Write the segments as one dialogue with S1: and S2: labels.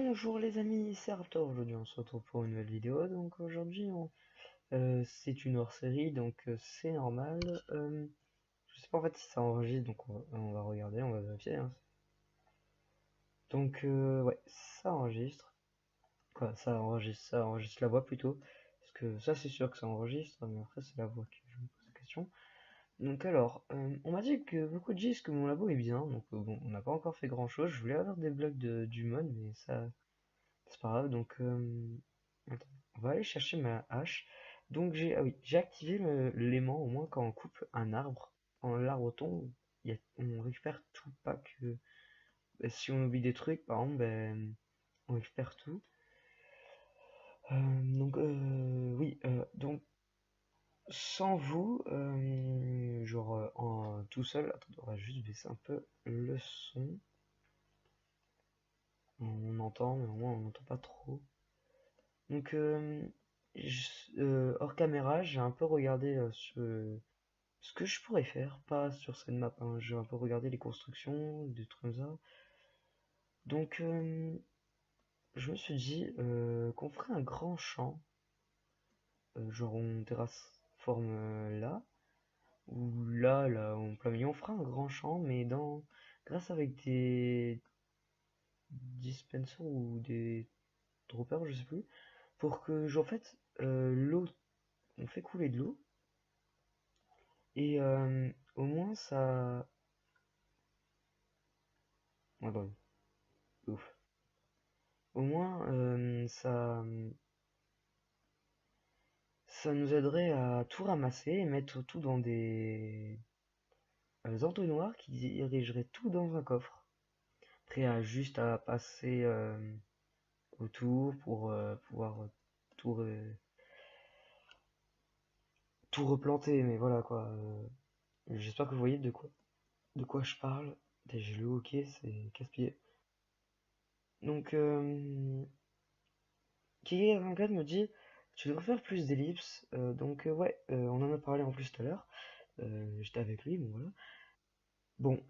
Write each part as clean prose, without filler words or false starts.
S1: Bonjour les amis, c'est Raptor. Aujourd'hui on se retrouve pour une nouvelle vidéo. Donc aujourd'hui c'est une hors-série, donc c'est normal. Je sais pas en fait si ça enregistre, donc on va regarder, on va vérifier, hein. Donc ouais, ça enregistre. Quoi, ça enregistre la voix plutôt. Parce que ça c'est sûr que ça enregistre, mais après c'est la voix que je me pose la question. Donc alors, on m'a dit que beaucoup disent que mon labo est bien, donc bon, on n'a pas encore fait grand chose. Je voulais avoir des blocs du mod, mais ça c'est pas grave. Donc attends, on va aller chercher ma hache. Donc ah oui, j'ai activé l'aimant au moins quand on coupe un arbre. Quand l'arbre tombe, on récupère tout, pas que si on oublie des trucs, par exemple, on récupère tout. Donc oui, donc sans vous, genre en tout seul, attends, on va juste baisser un peu le son. On entend, mais au moins on n'entend pas trop. Donc hors caméra, j'ai un peu regardé ce que je pourrais faire, pas sur cette map, hein. J'ai un peu regardé les constructions, des trucs comme ça. Donc je me suis dit qu'on ferait un grand champ, genre on terraforme là, ou là, en plein milieu, on fera un grand champ, mais grâce avec des dispensers ou des droppers, je sais plus, pour que, genre, en fait, l'eau, on fait couler de l'eau, et au moins ça... Attends, ouf. Au moins ça nous aiderait à tout ramasser et mettre tout dans des entonnoirs qui dirigeraient tout dans un coffre. Après, juste à passer autour pour pouvoir tout, tout replanter. Mais voilà quoi. J'espère que vous voyez de quoi je parle. Déjà le hockey, c'est casse-pied. Donc, Kiki24 me dit, tu devrais faire plus d'ellipses. Donc, ouais, on en a parlé en plus tout à l'heure. J'étais avec lui, bon voilà. Bon,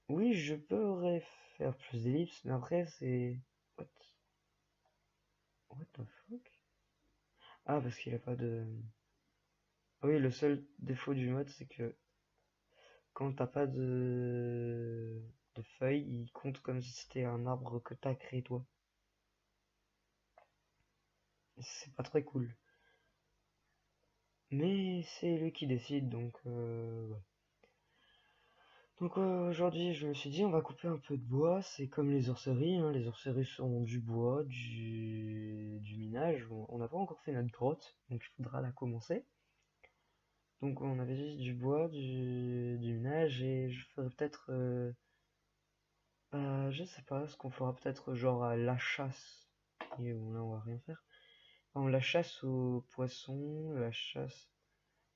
S1: oui, je pourrais faire plus d'ellipses, mais après, c'est. What? What the fuck? Ah, parce qu'il a pas de. Ah oui, le seul défaut du mode, c'est que quand t'as pas de feuilles, il compte comme si c'était un arbre que t'as créé toi. C'est pas très cool. Mais c'est lui qui décide, donc ouais. Donc aujourd'hui, je me suis dit, on va couper un peu de bois. C'est comme les orceries, hein. Les orceries sont du bois, du minage. On n'a pas encore fait notre grotte, donc il faudra la commencer. Donc on avait juste du bois, du minage, et je ferai peut-être, je sais pas, ce qu'on fera peut-être genre à la chasse. Et bon, là on va rien faire. Enfin, la chasse aux poissons, la chasse,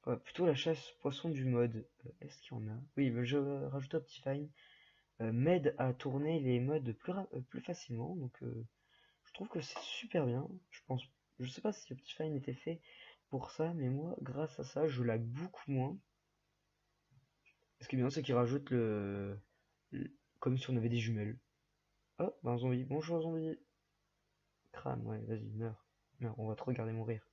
S1: ouais, plutôt la chasse poisson du mode. Est-ce qu'il y en a? Oui, mais je rajoute Optifine. M'aide à tourner les modes plus facilement. Donc je trouve que c'est super bien. Je sais pas si Optifine était fait pour ça, mais moi, grâce à ça, je lag beaucoup moins. Ce qui est bien, c'est qu'il rajoute comme si on avait des jumelles. Oh, bah un zombie. Bonjour zombie. Crâne, ouais, vas-y, meurs. Meurs, on va te regarder mourir.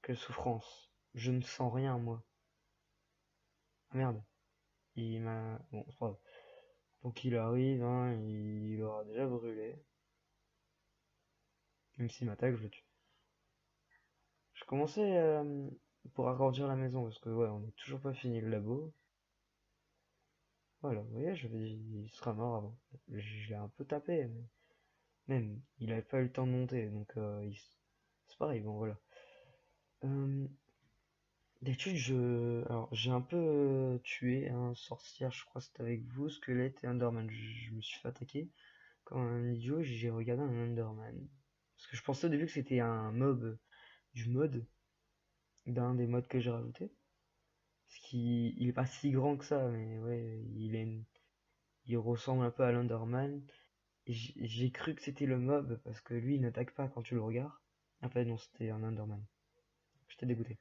S1: Quelle souffrance. Je ne sens rien, moi. Ah merde. Il m'a... Bon, c'est pas grave. Pour qu'il arrive, hein, il aura déjà brûlé. Même s'il m'attaque, je le tue. Je commençais pour agrandir la maison parce que ouais, on n'est toujours pas fini le labo. Voilà, vous voyez, je dit il sera mort avant. Je l'ai un peu tapé, mais même, il avait pas eu le temps de monter, donc c'est pareil, bon voilà. Euh, D'habitude, alors j'ai un peu tué un sorcière, je crois que c'était avec vous, squelette et Enderman. Je me suis fait attaquer comme un idiot, j'ai regardé un Enderman. Parce que je pensais au début que c'était un mob du mode, d'un des mods que j'ai rajouté. Parce qu'il est pas si grand que ça, mais ouais, il ressemble un peu à l'Enderman. Et j'ai cru que c'était le mob parce que lui il n'attaque pas quand tu le regardes. En fait, non, c'était un Enderman. J'étais dégoûté.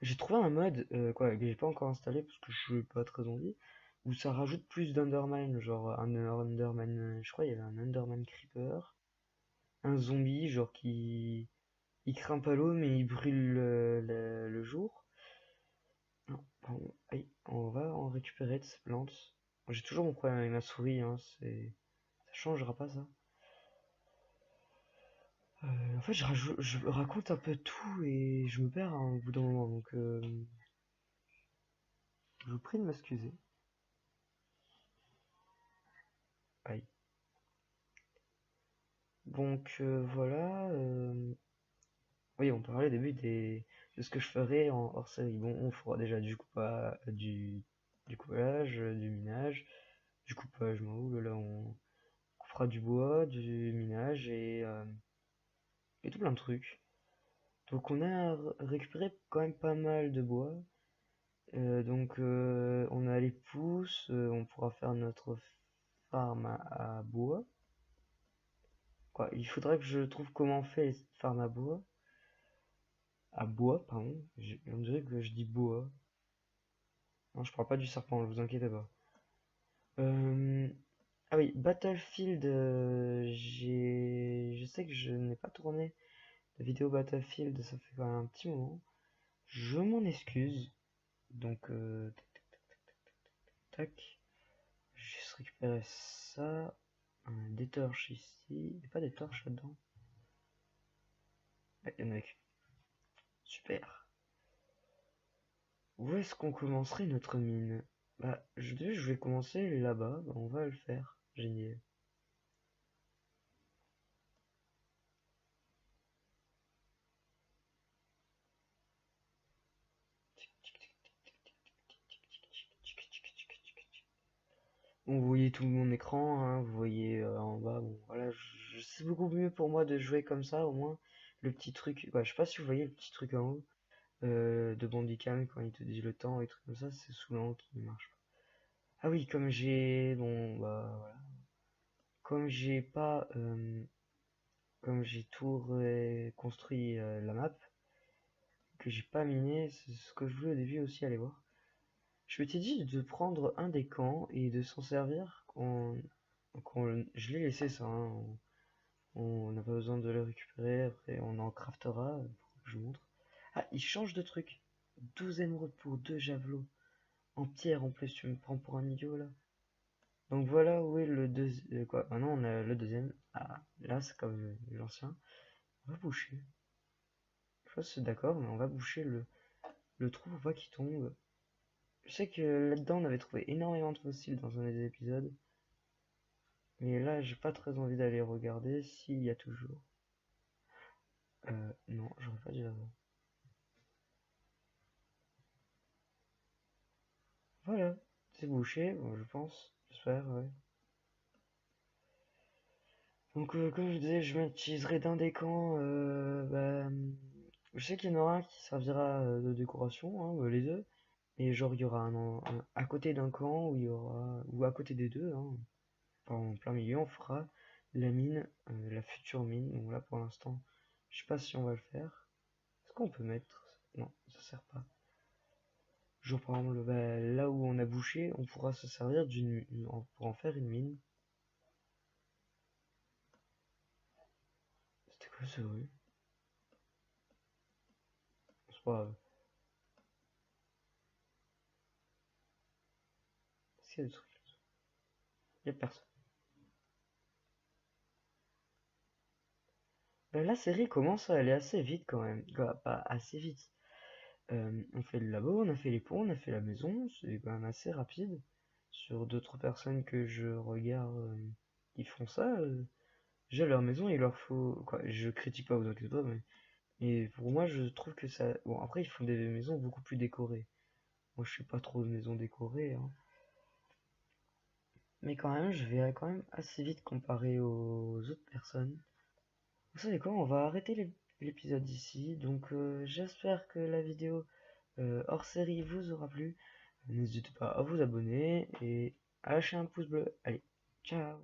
S1: J'ai trouvé un mode, quoi, que j'ai pas encore installé parce que je suis pas très envie. où ça rajoute plus d'Undermine, genre un Undermine, je crois il y avait un Undermine Creeper, un zombie genre qui il craint pas l'eau mais il brûle le jour. Non, pardon, aïe, on va en récupérer de ces plantes. J'ai toujours mon problème avec ma souris, hein, ça changera pas ça. En fait, je raconte un peu tout et je me perds hein, au bout d'un moment, donc je vous prie de m'excuser. Aïe. Donc voilà. Oui, on parlait au début de ce que je ferais en hors série. Bon, on fera déjà du coupage, du minage, du coupage, moi, là, on fera du bois, du minage et tout plein de trucs. Donc on a récupéré quand même pas mal de bois. Donc on a les pousses, on pourra faire notre farm à bois. Quoi, il faudrait que je trouve comment on fait les farms à bois. À bois, pardon. On dirait que je dis bois. Non, je parle pas du serpent, ne vous inquiétez pas. Euh, Ah oui, Battlefield, je sais que je n'ai pas tourné de vidéo Battlefield, ça fait quand même un petit moment. Je m'en excuse. Donc, tac. Je vais juste récupérer ça. Des torches ici. Il n'y a pas des torches là-dedans? Ouais, il y en a qu'une. Super. Où est-ce qu'on commencerait notre mine? Bah, je vais commencer là-bas. Bah, on va le faire. Génial. Bon, vous voyez tout mon écran, hein, vous voyez en bas, bon voilà, c'est beaucoup mieux pour moi de jouer comme ça, au moins le petit truc, ouais, je sais pas si vous voyez le petit truc en haut de Bandicam quand il te dit le temps et trucs comme ça, c'est souvent qui marche pas. Ah oui, bon bah voilà, comme j'ai pas, comme j'ai construit la map, que j'ai pas miné, c'est ce que je voulais au début aussi aller voir. Je m'étais dit de prendre un des camps et de s'en servir je l'ai laissé ça, hein. On n'a pas besoin de le récupérer, après on en craftera, pour que je vous montre. Ah, il change de truc. 12 émeraudes pour 2 javelots. En pierre en plus, tu me prends pour un idiot là. Donc voilà où est le deuxième. Quoi, maintenant on a le deuxième. Ah, là c'est comme l'ancien. On va boucher. Je sais pas si c'est d'accord, mais on va boucher le trou pour pas qu'il tombe. Je sais que là-dedans on avait trouvé énormément de fossiles dans un des épisodes. Mais là j'ai pas très envie d'aller regarder s'il y a toujours. Non, j'aurais pas dû l'avoir. Voilà, c'est bouché, bon, je pense, j'espère, ouais. Donc, comme je disais, je m'utiliserai d'un des camps. Je sais qu'il y en aura un qui servira de décoration, hein, les deux. Et genre, il y aura à côté d'un camp où il y aura, ou à côté des deux, hein, enfin, en plein milieu, on fera la mine, la future mine. Bon, là pour l'instant, je sais pas si on va le faire. Est-ce qu'on peut mettre? Non, ça sert pas. Genre, par exemple, bah, là où on a bouché, on pourra se servir pour en faire une mine. C'était quoi ce bruit? C'est pas grave. Est-ce qu'il y a des trucs? Il y a personne. Ben, la série commence à aller assez vite quand même. Quoi, pas assez vite. On fait le labo, on a fait les ponts, on a fait la maison. C'est quand même assez rapide. Sur d'autres personnes que je regarde qui font ça, déjà leur maison, il leur faut. Quoi, je critique pas, vous inquiétez pas, mais. Et pour moi, je trouve que ça. Bon, après, ils font des maisons beaucoup plus décorées. Moi, je suis pas trop de maisons décorées, hein. Mais quand même, je vais quand même assez vite comparé aux autres personnes. Vous savez quoi, on va arrêter l'épisode ici. Donc j'espère que la vidéo hors série vous aura plu. N'hésitez pas à vous abonner et à lâcher un pouce bleu. Allez, ciao!